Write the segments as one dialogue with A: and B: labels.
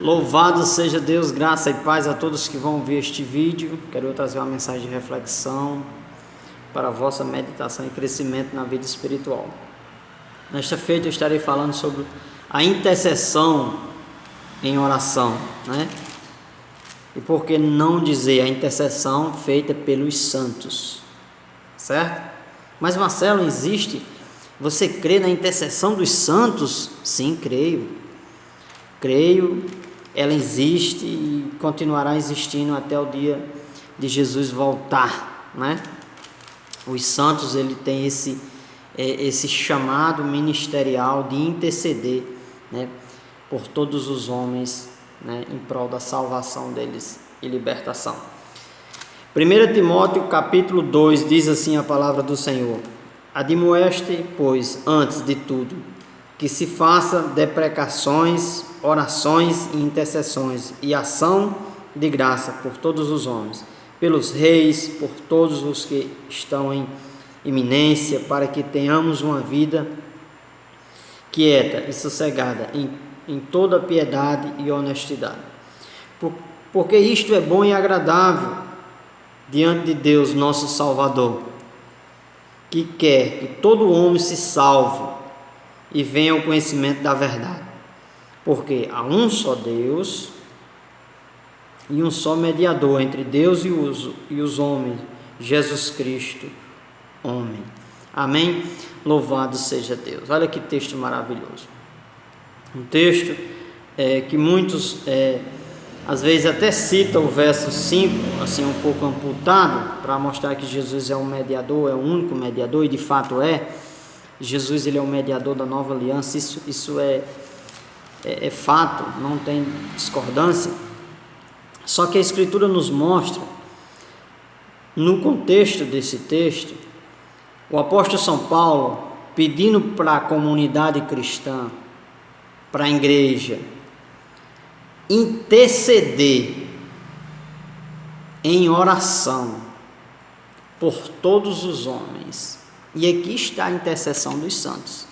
A: Louvado seja Deus, graça e paz a todos que vão ver este vídeo. Quero trazer uma mensagem de reflexão para a vossa meditação e crescimento na vida espiritual. Nesta feita eu estarei falando sobre a intercessão em oração, E por que não dizer a intercessão feita pelos santos, certo? Mas Marcelo, existe? Você crê na intercessão dos santos? Sim, creio, ela existe e continuará existindo até o dia de Jesus voltar, Os santos, ele tem esse chamado ministerial de interceder, por todos os homens, em prol da salvação deles e libertação. 1 Timóteo capítulo 2 diz assim a palavra do Senhor: admoeste, pois, antes de tudo, que se faça deprecações, orações e intercessões e ação de graça por todos os homens, pelos reis, por todos os que estão em iminência, para que tenhamos uma vida quieta e sossegada em toda piedade e honestidade. Porque isto é bom e agradável diante de Deus, nosso Salvador, que quer que todo homem se salve e venha ao conhecimento da verdade. Porque há um só Deus e um só mediador entre Deus e os homens, Jesus Cristo, homem. Amém? Louvado seja Deus. Olha que texto maravilhoso. Um texto que muitos às vezes até citam o verso 5, assim um pouco amputado, para mostrar que Jesus é o mediador, é o único mediador, e de fato é. Jesus, ele é o mediador da nova aliança, isso é fato, não tem discordância. Só que a Escritura nos mostra, no contexto desse texto, o apóstolo São Paulo pedindo para a comunidade cristã, para a igreja, interceder em oração por todos os homens. E aqui está a intercessão dos santos.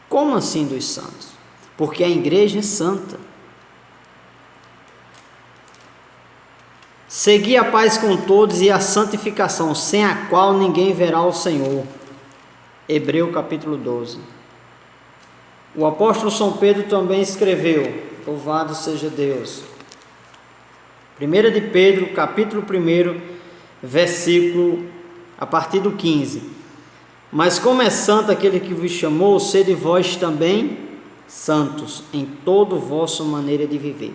A: Como assim dos santos? Porque a igreja é santa. Segui a paz com todos e a santificação, sem a qual ninguém verá o Senhor. Hebreu capítulo 12. O apóstolo São Pedro também escreveu, louvado seja Deus. 1 de Pedro, capítulo 1, versículo a partir do 15. Mas como é santo aquele que vos chamou, sede vós também santos em toda a vossa maneira de viver.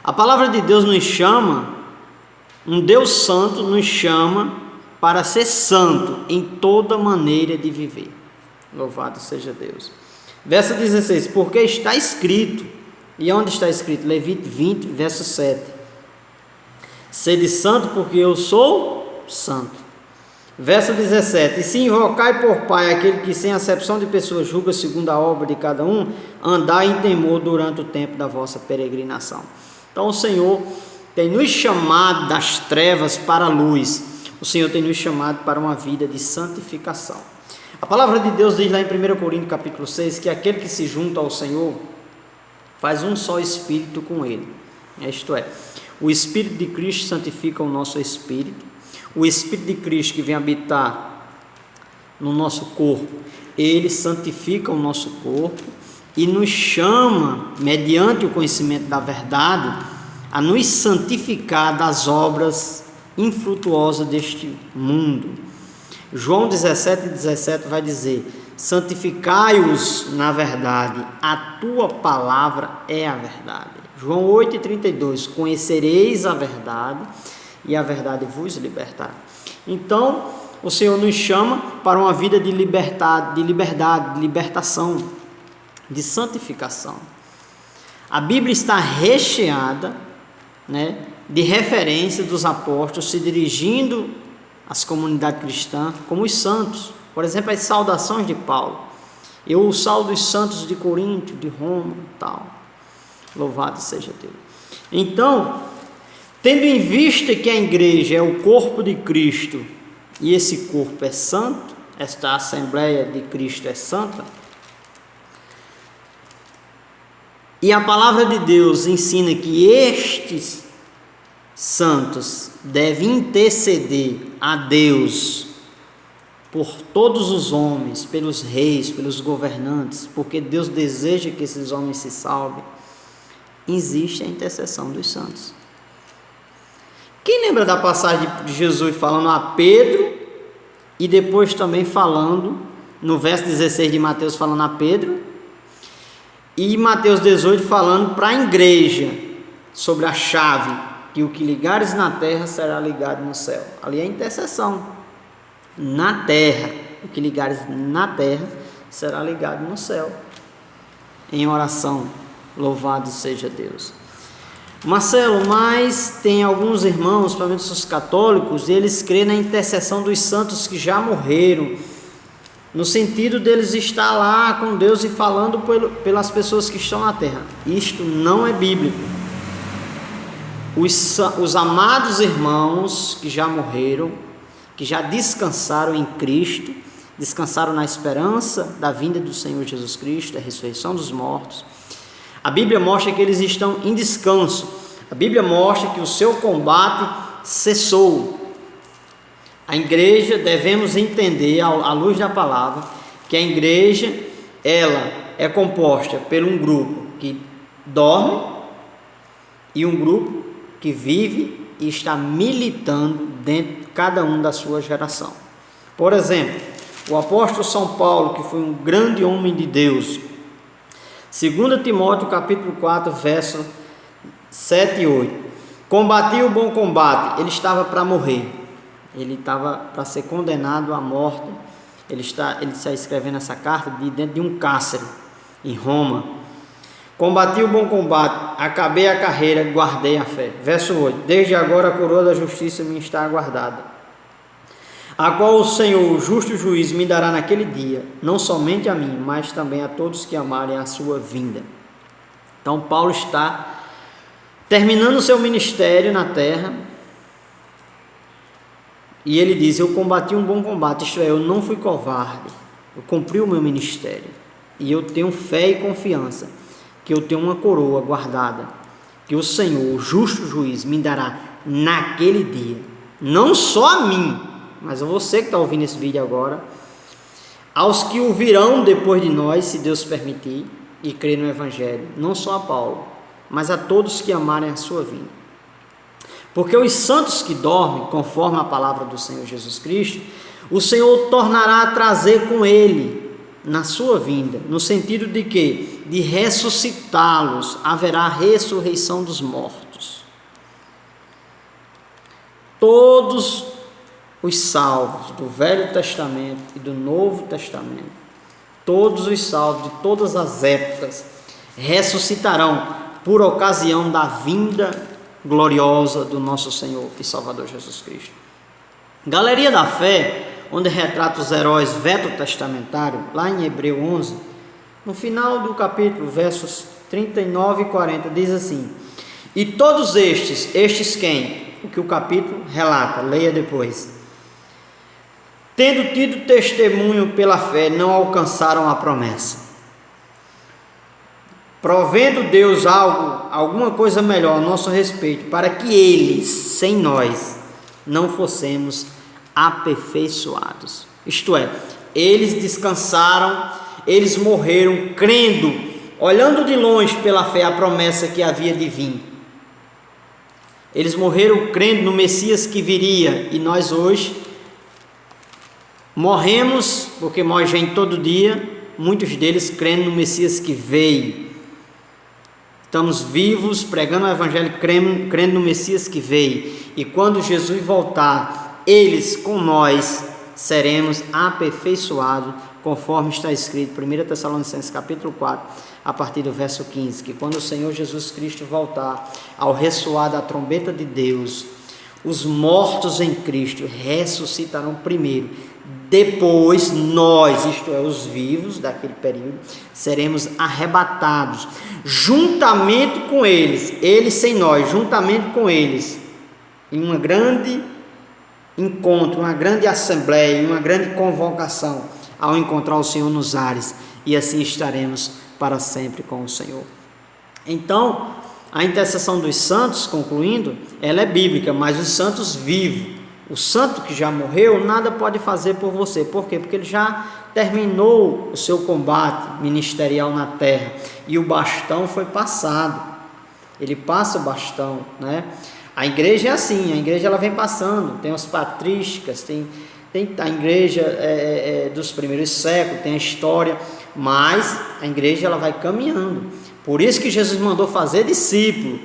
A: A palavra de Deus nos chama, um Deus santo nos chama para ser santo em toda maneira de viver. Louvado seja Deus. Verso 16, porque está escrito, e onde está escrito? Levítico 20, verso 7. Sede santo porque eu sou santo. Verso 17, e se invocai por Pai aquele que sem acepção de pessoas julga segundo a obra de cada um, andai em temor durante o tempo da vossa peregrinação. Então o Senhor tem nos chamado das trevas para a luz, o Senhor tem nos chamado para uma vida de santificação. A palavra de Deus diz lá em 1 Coríntios capítulo 6, que aquele que se junta ao Senhor faz um só espírito com Ele, isto é, o Espírito de Cristo santifica o nosso espírito. O Espírito de Cristo que vem habitar no nosso corpo, ele santifica o nosso corpo e nos chama, mediante o conhecimento da verdade, a nos santificar das obras infrutuosas deste mundo. João 17:17 vai dizer: santificai-os na verdade, a tua palavra é a verdade. João 8:32, conhecereis a verdade e a verdade vos libertará. Então, o Senhor nos chama para uma vida de liberdade, de libertação, de santificação. A Bíblia está recheada, de referência dos apóstolos se dirigindo às comunidades cristãs como os santos. Por exemplo, as saudações de Paulo. Eu saudo os santos de Corinto, de Roma, tal. Louvado seja Deus. Então, tendo em vista que a igreja é o corpo de Cristo e esse corpo é santo, esta Assembleia de Cristo é santa, E a palavra de Deus ensina que estes santos devem interceder a Deus por todos os homens, pelos reis, pelos governantes, porque Deus deseja que esses homens se salvem. Existe a intercessão dos santos. Quem lembra da passagem de Jesus falando a Pedro e depois também falando, no verso 16 de Mateus, falando a Pedro, e Mateus 18 falando para a igreja sobre a chave, que o que ligares na terra será ligado no céu. Ali é a intercessão. Na terra, o que ligares na terra será ligado no céu. Em oração, louvado seja Deus. Marcelo, mas tem alguns irmãos, principalmente os católicos, eles creem na intercessão dos santos que já morreram, no sentido deles estar lá com Deus e falando pelas pessoas que estão na terra. Isto não é bíblico. Os amados irmãos que já morreram, que já descansaram em Cristo, descansaram na esperança da vinda do Senhor Jesus Cristo, da ressurreição dos mortos. A Bíblia mostra que eles estão em descanso. A Bíblia mostra que o seu combate cessou. A igreja, devemos entender, à luz da palavra, que a igreja, ela é composta por um grupo que dorme e um grupo que vive e está militando dentro de cada um da sua geração. Por exemplo, o apóstolo São Paulo, que foi um grande homem de Deus, 2 Timóteo capítulo 4, verso 7 e 8, combati o bom combate. Ele estava para morrer, ele estava para ser condenado à morte. Ele está escrevendo essa carta dentro de um cárcere em Roma. Combati o bom combate, acabei a carreira, guardei a fé. Verso 8, desde agora a coroa da justiça me está aguardada, a qual o Senhor, o justo juiz, me dará naquele dia, não somente a mim, mas também a todos que amarem a sua vinda. Então Paulo está terminando o seu ministério na terra, e ele diz: eu combati um bom combate, isto é, eu não fui covarde, eu cumpri o meu ministério, e eu tenho fé e confiança que eu tenho uma coroa guardada, que o Senhor, o justo juiz, me dará naquele dia, não só a mim, mas a você que está ouvindo esse vídeo agora, aos que o virão depois de nós, se Deus permitir, e crer no Evangelho, não só a Paulo, mas a todos que amarem a sua vinda. Porque os santos que dormem, conforme a palavra do Senhor Jesus Cristo, o Senhor tornará a trazer com ele na sua vinda, no sentido de que? De ressuscitá-los, haverá a ressurreição dos mortos. Todos os salvos do Velho Testamento e do Novo Testamento, todos os salvos de todas as épocas, ressuscitarão por ocasião da vinda gloriosa do nosso Senhor e Salvador Jesus Cristo. Galeria da Fé, onde retrata os heróis veterotestamentários, lá em Hebreu 11, no final do capítulo, versos 39 e 40, diz assim: e todos estes quem? O que o capítulo relata, leia depois. Tendo tido testemunho pela fé, não alcançaram a promessa. Provendo Deus alguma coisa melhor a nosso respeito, para que eles, sem nós, não fossemos aperfeiçoados. Isto é, eles descansaram, eles morreram crendo, olhando de longe pela fé a promessa que havia de vir. Eles morreram crendo no Messias que viria, e nós hoje morremos, porque morre gente todo dia, muitos deles crendo no Messias que veio. Estamos vivos, pregando o Evangelho, crendo no Messias que veio. E quando Jesus voltar, eles com nós seremos aperfeiçoados, conforme está escrito, 1 Tessalonicenses capítulo 4, a partir do verso 15, que quando o Senhor Jesus Cristo voltar, ao ressoar da trombeta de Deus, os mortos em Cristo ressuscitarão primeiro. Depois nós, isto é, os vivos daquele período, seremos arrebatados juntamente com eles, eles sem nós, juntamente com eles, em um grande encontro, uma grande assembleia, uma grande convocação, ao encontrar o Senhor nos ares, e assim estaremos para sempre com o Senhor. Então, a intercessão dos santos, concluindo, ela é bíblica, mas os santos vivos, o santo que já morreu, nada pode fazer por você. Por quê? Porque ele já terminou o seu combate ministerial na terra e o bastão foi passado. Ele passa o bastão, né? A igreja é assim, a igreja ela vem passando, tem as patrísticas, tem a igreja dos primeiros séculos, tem a história, mas a igreja ela vai caminhando. Por isso que Jesus mandou fazer discípulo.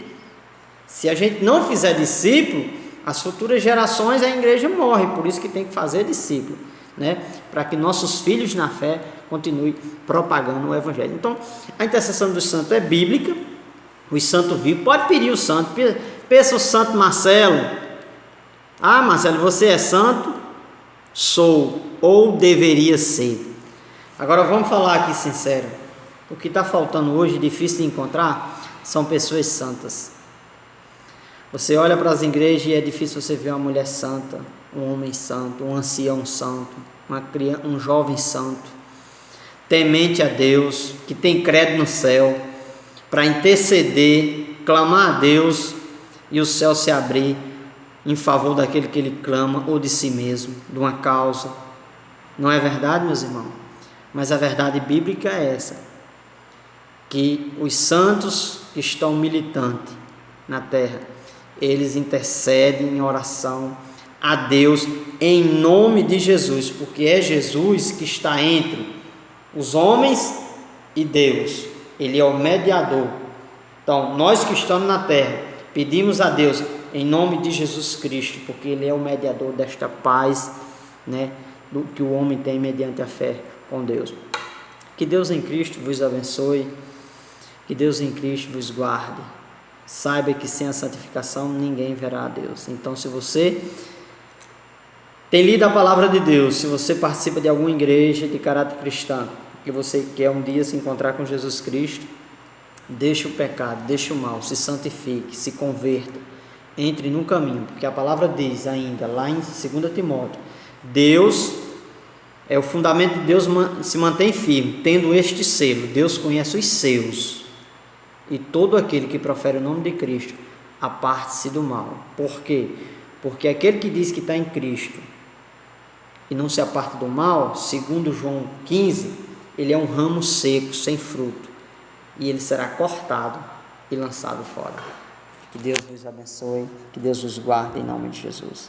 A: Se a gente não fizer discípulo, as futuras gerações, a igreja morre. Por isso que tem que fazer discípulo, né? Para que nossos filhos na fé continuem propagando o evangelho. Então, a intercessão dos santos é bíblica. Os santos vivos, pode pedir o santo. Pensa o santo Marcelo. Ah, Marcelo, você é santo? Sou, ou deveria ser. Agora vamos falar aqui sincero. O que está faltando hoje, difícil de encontrar, são pessoas santas. Você olha para as igrejas e é difícil você ver uma mulher santa, um homem santo, um ancião santo, um jovem santo, temente a Deus, que tem credo no céu, para interceder, clamar a Deus e o céu se abrir em favor daquele que ele clama, ou de si mesmo, de uma causa. Não é verdade, meus irmãos? Mas a verdade bíblica é essa, que os santos que estão militantes na terra, eles intercedem em oração a Deus em nome de Jesus, porque é Jesus que está entre os homens e Deus. Ele é o mediador. Então, nós que estamos na terra, pedimos a Deus em nome de Jesus Cristo, porque Ele é o mediador desta paz, né, do que o homem tem mediante a fé com Deus. Que Deus em Cristo vos abençoe, que Deus em Cristo vos guarde. Saiba que sem a santificação ninguém verá a Deus. Então, se você tem lido a palavra de Deus, se você participa de alguma igreja de caráter cristão, e você quer um dia se encontrar com Jesus Cristo, deixe o pecado, deixe o mal, se santifique, se converta, entre no caminho, porque a palavra diz ainda, lá em 2 Timóteo, Deus é o fundamento de Deus, se mantém firme, tendo este selo, Deus conhece os seus, e todo aquele que profere o nome de Cristo, aparte-se do mal. Por quê? Porque aquele que diz que está em Cristo, e não se aparta do mal, segundo João 15, ele é um ramo seco, sem fruto, e ele será cortado e lançado fora. Que Deus vos abençoe, que Deus vos guarde em nome de Jesus.